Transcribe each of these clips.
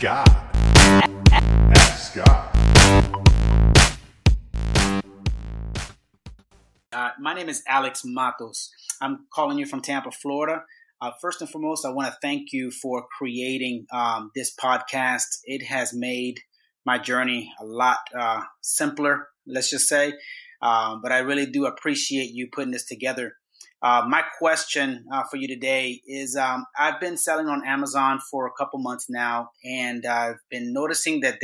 God. Ask God. My name is Alex Matos. I'm calling you from Tampa, Florida. First and foremost, I want to thank you for creating this podcast. It has made my journey a lot simpler, let's just say. But I really do appreciate you putting this together. My question for you today is I've been selling on Amazon for a couple months now, and I've been noticing that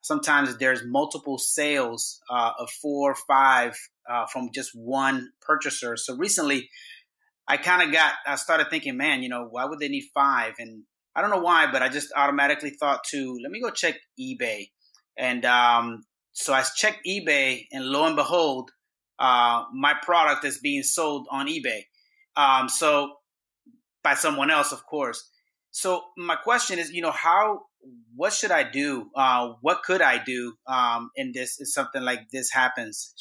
sometimes there's multiple sales of 4 or 5 from just one purchaser. So recently I started thinking, man, why would they need 5? And I don't know why, but I just automatically thought let me go check eBay. And so I checked eBay, and lo and behold, my product is being sold on eBay. So by someone else, of course. So my question is, what should I do? What could I do in this if something like this happens?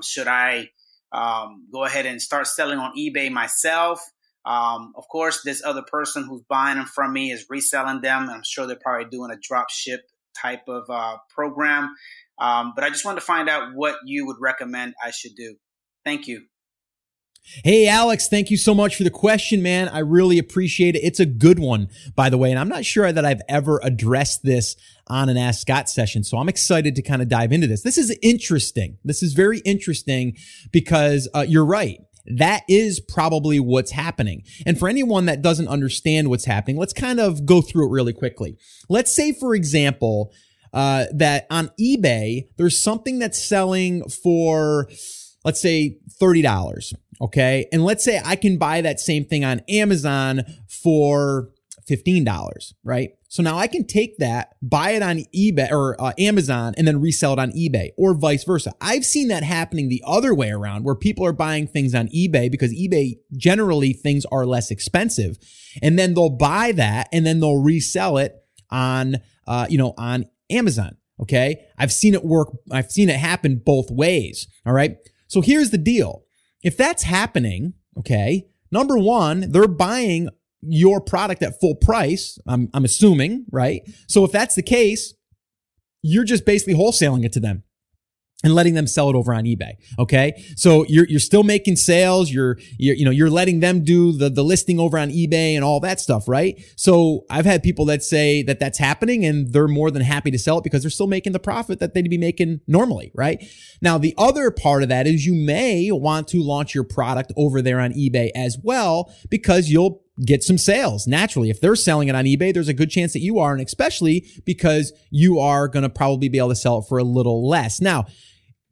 Should I go ahead and start selling on eBay myself? Of course, this other person who's buying them from me is reselling them. I'm sure they're probably doing a drop ship type of program. But I just wanted to find out what you would recommend I should do. Thank you. Hey, Alex, thank you so much for the question, man. I really appreciate it. It's a good one, by the way, and I'm not sure that I've ever addressed this on an Ask Scott session, so I'm excited to kind of dive into this. This is interesting. This is very interesting because you're right. That is probably what's happening. And for anyone that doesn't understand what's happening, let's kind of go through it really quickly. Let's say, for example, that on eBay, there's something that's selling for, let's say, $30. Okay. And let's say I can buy that same thing on Amazon for $15, right? So now I can take that, buy it on eBay or Amazon, and then resell it on eBay, or vice versa. I've seen that happening the other way around, where people are buying things on eBay because eBay, generally things are less expensive. And then they'll buy that and then they'll resell it on, on Amazon. Okay. I've seen it work. I've seen it happen both ways. All right. So here's the deal. If that's happening, okay, number one, they're buying your product at full price. I'm assuming, right? So if that's the case, you're just basically wholesaling it to them and letting them sell it over on eBay. Okay. So you're still making sales. You're letting them do the listing over on eBay and all that stuff. Right. So I've had people that say that that's happening and they're more than happy to sell it because they're still making the profit that they'd be making normally. Right. Now, the other part of that is you may want to launch your product over there on eBay as well, because you'll get some sales. Naturally, if they're selling it on eBay, there's a good chance that you are, and especially because you are going to probably be able to sell it for a little less. Now,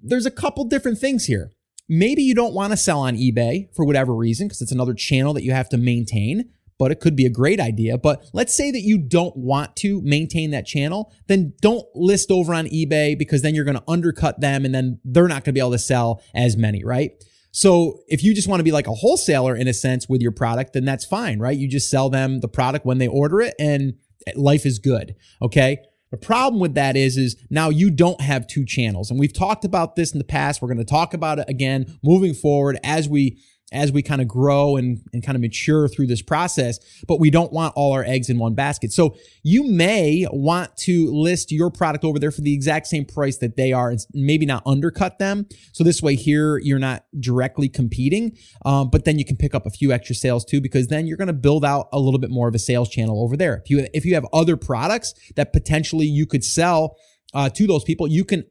there's a couple different things here. Maybe you don't want to sell on eBay for whatever reason, because it's another channel that you have to maintain, but it could be a great idea. But let's say that you don't want to maintain that channel, then don't list over on eBay, because then you're going to undercut them and then they're not going to be able to sell as many, right? So if you just want to be like a wholesaler in a sense with your product, then that's fine, right? You just sell them the product when they order it and life is good, okay? The problem with that is now you don't have 2 channels. And we've talked about this in the past. We're going to talk about it again moving forward as we kind of grow and kind of mature through this process, but we don't want all our eggs in one basket. So you may want to list your product over there for the exact same price that they are, and maybe not undercut them. So this way here, you're not directly competing, but then you can pick up a few extra sales too, because then you're going to build out a little bit more of a sales channel over there. If you have other products that potentially you could sell to those people, you can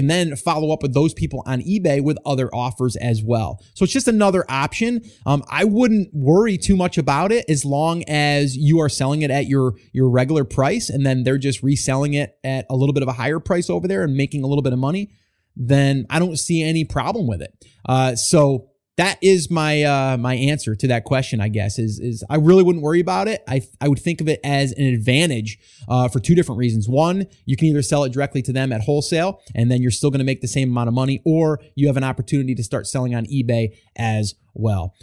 then follow up with those people on eBay with other offers as well. So it's just another option. I wouldn't worry too much about it as long as you are selling it at your regular price, and then they're just reselling it at a little bit of a higher price over there and making a little bit of money. Then I don't see any problem with it. So that is my my answer to that question, I guess, is I really wouldn't worry about it. I would think of it as an advantage for 2 different reasons. One, you can either sell it directly to them at wholesale, and then you're still going to make the same amount of money, or you have an opportunity to start selling on eBay as well.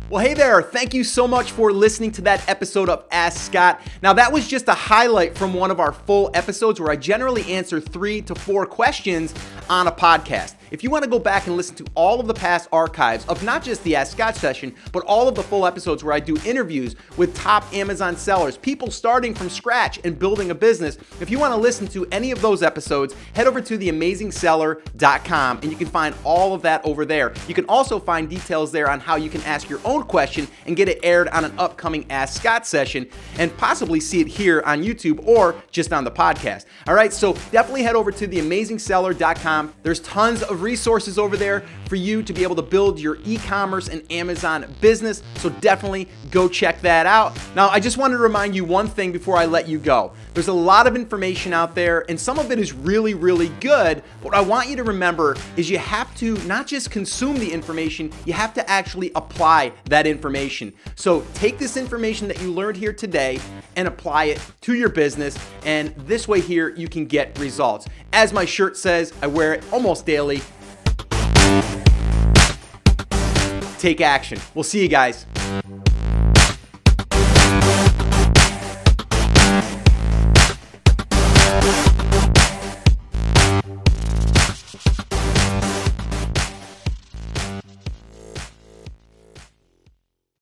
Well, hey there. Thank you so much for listening to that episode of Ask Scott. Now, that was just a highlight from one of our full episodes where I generally answer 3 to 4 questions on a podcast. if you want to go back and listen to all of the past archives of not just the Ask Scott session, but all of the full episodes where I do interviews with top Amazon sellers, people starting from scratch and building a business, if you want to listen to any of those episodes, head over to theamazingseller.com and you can find all of that over there. You can also find details there on how you can ask your own question and get it aired on an upcoming Ask Scott session and possibly see it here on YouTube or just on the podcast. All right, so definitely head over to theamazingseller.com. There's tons of resources over there for you to be able to build your e-commerce and Amazon business, so definitely go check that out. Now, I just wanted to remind you one thing before I let you go. There's a lot of information out there, and some of it is really, really good. What I want you to remember is you have to not just consume the information, you have to actually apply that information. So take this information that you learned here today and apply it to your business, and this way here you can get results. As my shirt says, I wear it almost daily. Take action. We'll see you guys.